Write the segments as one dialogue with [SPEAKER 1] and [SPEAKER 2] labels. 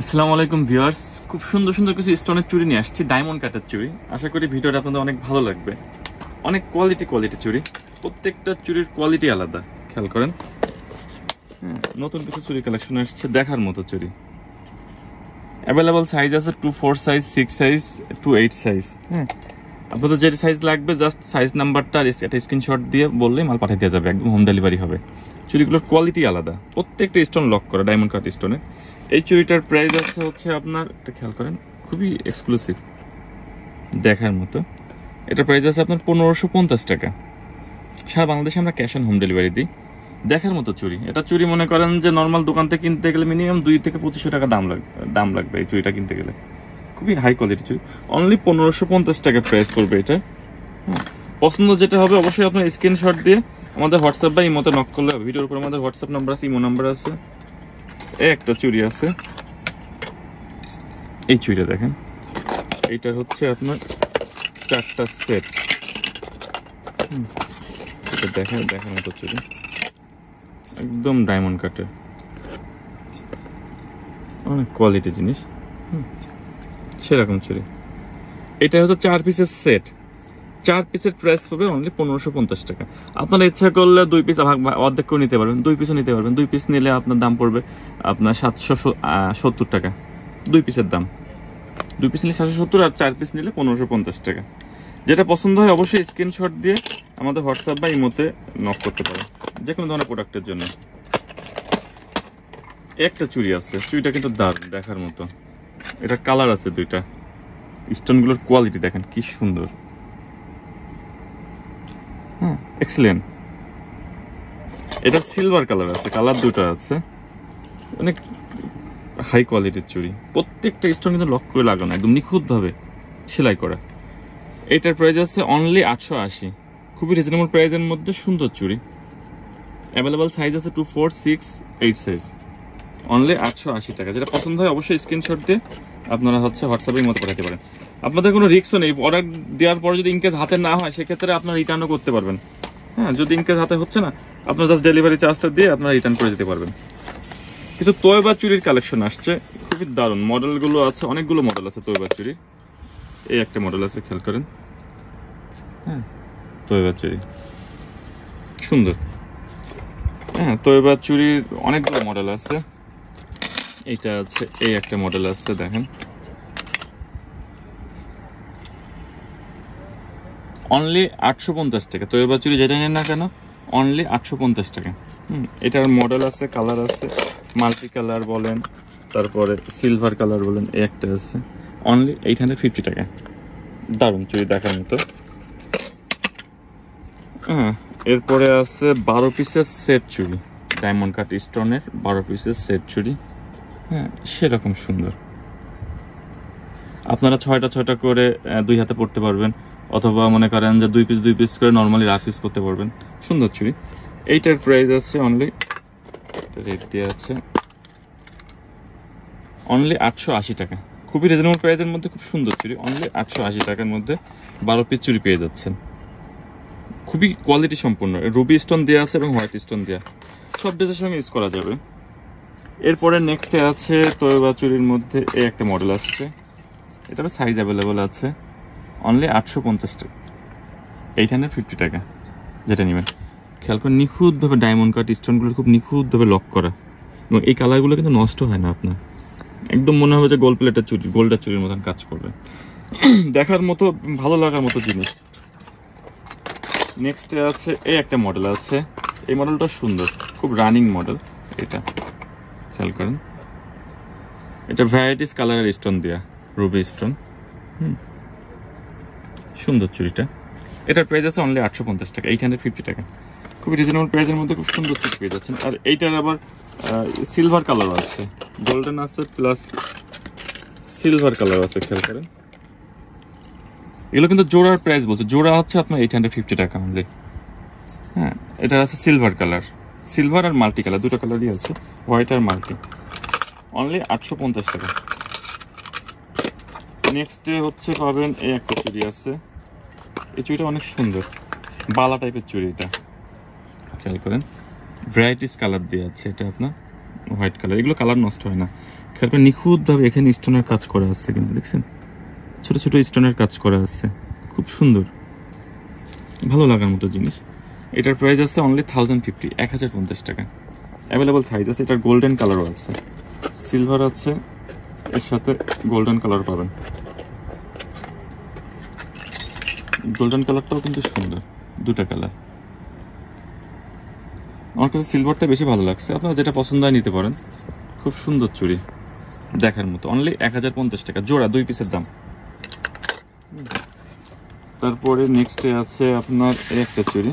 [SPEAKER 1] আসসালামু আলাইকুম ভিউয়ার্স, খুব সুন্দর সুন্দর কিছু স্টোনের চুড়ি নিয়ে আসছি, ডায়মন্ড কাটের চুড়ি। আশা করি ভিডিওটা আপনাদের অনেক ভালো লাগবে। অনেক কোয়ালিটি চুড়ি, প্রত্যেকটা চুড়ির কোয়ালিটি আলাদা। খেয়াল করেন, নতুন কিছু চুড়ি কালেকশন আসছে, দেখার মতো চুড়ি। অ্যাভেলেবল সাইজ আছে 2-4 সাইজ, 6 সাইজ, 2-8 সাইজ। আপনাদের যে সাইজ লাগবে জাস্ট সাইজ নাম্বারটা আর একটা স্ক্রিনশট দিয়ে বললেই মাল পাঠিয়ে দেওয়া যাবে, একদম হোম ডেলিভারি হবে। চুড়িগুলোর কোয়ালিটি আলাদা, প্রত্যেকটা স্টোন লক করা, ডায়মন্ড কাট স্টোনে। এই চুড়িটার প্রাইস আছে হচ্ছে আপনার, এটা খেয়াল করেন, খুবই এক্সক্লুসিভ, দেখার মতো। এটার প্রাইস আছে আপনার 1550 টাকা। সারা বাংলাদেশে আমরা ক্যাশ অন হোম ডেলিভারি দিই। দেখার মতো চুড়ি। এটা চুড়ি মনে করেন যে নর্মাল দোকান থেকে কিনতে গেলে মিনিমাম 2 থেকে 2500 টাকা দাম লাগবে এই চুড়িটা কিনতে গেলে। খুবই হাই কোয়ালিটি চুড়ি, অনলি 1550 টাকা প্রাইস করবে এটা। পছন্দ যেটা হবে অবশ্যই আপনার স্ক্রিনশট দিয়ে আমাদের হোয়াটসঅ্যাপ বা ইমোতে নক করলে হবে। ভিডিওর উপর আমাদের হোয়াটসঅ্যাপ নাম্বার আছে, ইমো নাম্বার আছে। একটা চুড়ি আছে, এই চুড়িটা দেখেন, এইটা হচ্ছে আপনার 4টা সেট। এটা দেখার মতো চুড়ি, একদম ডায়মন্ড কাটের, অনেক কোয়ালিটি জিনিস, সেরকম চুড়ি। এটা হচ্ছে 4 পিসের সেট। 4 পিসের প্রাইস পাবে অনলি 1550 টাকা। আপনার ইচ্ছা করলে 2 পিস অর্ধেক করে নিতে পারবেন, 2 পিসও নিতে পারবেন। 2 পিস নিলে আপনার দাম পড়বে আপনার 770 টাকা 2 পিসের দাম। 2 পিস নিলে 770, আর 4 পিস নিলে 1550 টাকা। যেটা পছন্দ হয় অবশ্যই স্ক্রিনশট দিয়ে আমাদের হোয়াটসঅ্যাপ বা ইমোতে নক করতে পারেন যে কোনো ধরনের প্রোডাক্টের জন্য। একটা চুড়ি আছে, চুড়িটা কিন্তু দারুণ, দেখার মতো। এটা কালার আছে 2টা। স্টোনগুলোর কোয়ালিটি দেখেন কি সুন্দর, এক্সেলেন্ট। এটা সিলভার কালার আছে, কালার 2টা আছে, অনেক হাই কোয়ালিটির চুড়ি। প্রত্যেকটা স্টোন কিন্তু লক করে লাগানো, একদম নিখুঁতভাবে সেলাই করা। এটার প্রাইস আছে অনলি 880। খুবই রিজনেবল প্রাইসের মধ্যে সুন্দর চুড়ি। অ্যাভেলেবল সাইজ আছে 2, 4, 6, 8 সাইজ। অনলি 880 টাকা। যেটা পছন্দ হয় অবশ্যই স্ক্রিনশট দিয়ে আপনারা হচ্ছে হোয়াটসঅ্যাপের মতো পাঠাতে পারেন। আপনাদের কোনো রিস্কও নেই। অর্ডার দেওয়ার পর যদি ইনকেস হাতে না হয় সেক্ষেত্রে আপনারা রিটার্নও করতে পারবেন। যদি ইনকেস হাতে হচ্ছে না, আপনার জাস্ট ডেলিভারি চার্জটা দিয়ে আপনারা রিটার্ন করে দিতে পারবেন। কিছু তৈবা চুরির কালেকশন আসছে, খুবই দারুণ। মডেলগুলো আছে, অনেকগুলো মডেল আছে তৈবা চুরির। এই একটা মডেল আছে, খেয়াল করেন, তৈবা চুরি সুন্দর। তৈবা চুরির অনেকগুলো মডেল আছে। এইটা আছে, এই একটা মডেল আছে, দেখেন, অনলি 850 টাকা। তৈবা চুরি যেটা নেন না কেন, অনলি 850 টাকা। এটার মডেল আছে, কালার আছে, মাল্টি কালার বলেন, তারপরে সিলভার কালার বলেন, এই একটা আছে, অনলি 850 টাকা। দারুণ চুড়ি, দেখার মতো। এরপরে আছে 12 পিসের সেট চুড়ি, ডায়মন্ড কাট স্টোনের 12 পিসের সেট চুড়ি। সেরকম সুন্দর। আপনারা 6টা করে 2 হাতে পড়তে পারবেন, অথবা মনে করেন যে 2 পিস করে নর্মালি রাফ ইউজ করতে পারবেন। সুন্দর চুড়ি। এইটার প্রাইস আছে অনলি, রেট দেওয়া আছে অনলি 880 টাকা। খুবই রিজনেবল প্রাইসের মধ্যে খুব সুন্দর চুড়ি, অনলি 880 টাকার মধ্যে 12 পিস চুড়ি পেয়ে যাচ্ছেন। খুবই কোয়ালিটি সম্পূর্ণ, রুবি স্টোন দেওয়া আছে এবং হোয়াইট স্টোন দেওয়া, সব ড্রেসের সঙ্গে ইউজ করা যাবে। এরপরে নেক্সটে আছে তৈবা চুড়ির মধ্যে এই একটা মডেল আসছে, এটারও সাইজ অ্যাভেলেবল আছে, অনলি 850 টাকা, 850 টাকা। যেটা নেবেন খেয়াল করে, নিখুঁতভাবে ডায়মন্ড কাট স্টোনগুলো খুব নিখুঁতভাবে লক করা, এবং এই কালারগুলো কিন্তু নষ্ট হয় না আপনার, একদম মনে হবে যে গোল্ড প্লেটের চুড়ি, গোল্ডের চুরির মতন কাজ করবে। দেখার মতো, ভালো লাগার মতো জিনিস। নেক্সটে আছে এই একটা মডেল আছে, এই মডেলটা সুন্দর, খুব রানিং মডেল। এটা খেয়াল করেন, এটা ভ্যারাইটিস কালারের স্টোন দেওয়া, রুবি স্টোন। সুন্দর চুড়িটা। এটার প্রাইস আছে অনলি 850 টাকা, 850 টাকা। খুবই রিজনেবল প্রাইসের মধ্যে খুব সুন্দর চুড়ি পেয়ে যাচ্ছেন। আর এইটার আবার সিলভার কালারও আছে, গোল্ডেন আছে প্লাস সিলভার কালার আছে, খেয়াল করেন। এগুলো কিন্তু জোড়ার প্রাইস বলছে, জোড়া হচ্ছে আপনার 850 টাকা অনলি। এটা আছে সিলভার কালার, সিলভার আর মাল্টি কালার, 2টা কালারই আছে, হোয়াইট আর মাল্টি, অনলি 850 টাকা। নেক্সটে হচ্ছে পাবেন এই একটা চুড়ি আছে, এই চুড়িটা অনেক সুন্দর, বালা টাইপের চুড়ি। এটা খেয়াল করেন, ভ্যারাইটিস কালার দিয়ে আছে, এটা আপনার হোয়াইট কালার, এগুলো কালার নষ্ট হয় না। তারপর নিখুঁতভাবে এখানে স্টোনের কাজ করা আছে, কিন্তু দেখছেন ছোট ছোট স্টোনের কাজ করা আছে, খুব সুন্দর, ভালো লাগার মতো জিনিস। এটার প্রাইস আছে অনলি 1050, 1050 টাকা। অ্যাভেলেবল সাইজ আছে। এটার গোল্ডেন কালারও আছে, সিলভার আছে, এর সাথে গোল্ডেন কালার পাবেন। গোল্ডেন কালারটাও কিন্তু সুন্দর, দুটা কালার। আমার কাছে সিলভারটা বেশি ভালো লাগছে, আপনারা যেটা পছন্দ হয় নিতে পারেন। খুব সুন্দর চুড়ি, দেখার মতো। অনলি 1050 টাকা জোড়া, 2 পিসের দাম। তারপরে নেক্সটে আছে আপনার এই একটা চুড়ি,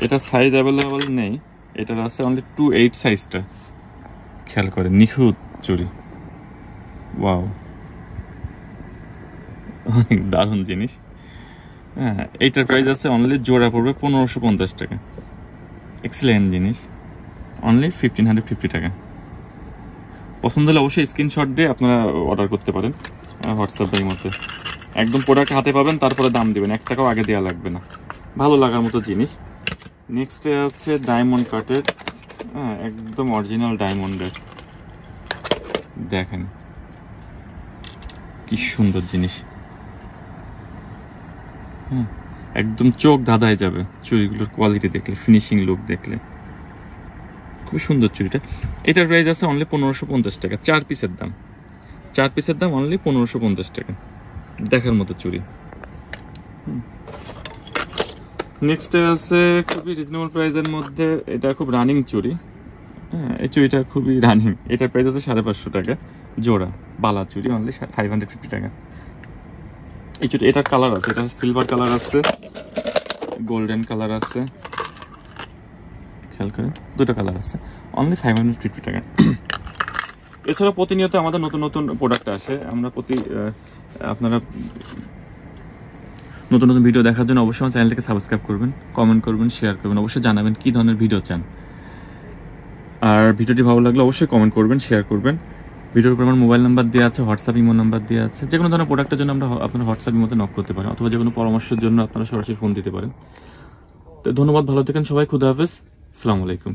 [SPEAKER 1] এটা সাইজ অ্যাভেলেবেল নেই, এটার আছে অনলি 28 সাইজটা। খেয়াল করে, নিখুঁত চুড়ি, ওয়াও, অনেক দারুণ জিনিস। হ্যাঁ, এইটার প্রাইস আছে অনলি জোড়া পড়বে 1550 টাকা। এক্সেলেন্ট জিনিস, অনলি 1550 টাকা। পছন্দ হলে অবশ্যই স্ক্রিনশট দিয়ে আপনারা অর্ডার করতে পারেন হোয়াটসঅ্যাপের মধ্যে। একদম প্রোডাক্ট হাতে পাবেন, তারপরে দাম দিবেন, 1 টাকাও আগে দেওয়া লাগবে না। ভালো লাগার মতো জিনিস। নেক্সটে আছে ডায়মন্ড কাটের, হ্যাঁ একদম অরিজিনাল ডায়মন্ডের, দেখেন কি সুন্দর জিনিস। হ্যাঁ, একদম চোখ ধাঁধায় যাবে চুড়িগুলোর কোয়ালিটি দেখলে, ফিনিশিং লুক দেখলে। খুব সুন্দর চুড়িটা। এটার প্রাইস আছে অনলি 1550 টাকা, 4 পিসের দাম। 4 পিসের দাম অনলি 1550 টাকা। দেখার মতো চুড়ি। নেক্সট আছে খুবই রিজনেবল প্রাইসের মধ্যে, এটা খুব রানিং চুড়ি। হ্যাঁ, এই চুড়িটা খুবই রানিং। এটার প্রাইস আছে 550 টাকা জোড়া, বালা চুড়ি, অনলি 550 টাকা। এই চুড়ি, এটার কালার আছে, এটা সিলভার কালার আছে, গোল্ডেন কালার আছে, খেয়াল করে দুটো কালার আছে, অনলি 550 টাকা। এছাড়া প্রতিনিয়ত আমাদের নতুন নতুন প্রোডাক্ট আসে। আমরা আপনারা নতুন নতুন ভিডিও দেখার জন্য অবশ্যই আমার চ্যানেলটাকে সাবস্ক্রাইব করবেন, কমেন্ট করবেন, শেয়ার করবেন, অবশ্যই জানাবেন কী ধরনের ভিডিও চান। আর ভিডিওটি ভালো লাগলে অবশ্যই কমেন্ট করবেন, শেয়ার করবেন। ভিডিওর উপর আমার মোবাইল নাম্বার দেওয়া আছে, হোয়াটসঅ্যাপ ইমো নাম্বার দেওয়া আছে। যে কোনো ধরনের প্রোডাক্টের জন্য আপনারা হোয়াটসঅ্যাপ ইমোতে নক করতে পারেন, অথবা যে কোনো পরামর্শের জন্য আপনারা সরাসরি ফোন দিতে পারেন। তো ধন্যবাদ, ভালো থাকেন সবাই, খুদা হাফেজ, আসসালামু আলাইকুম।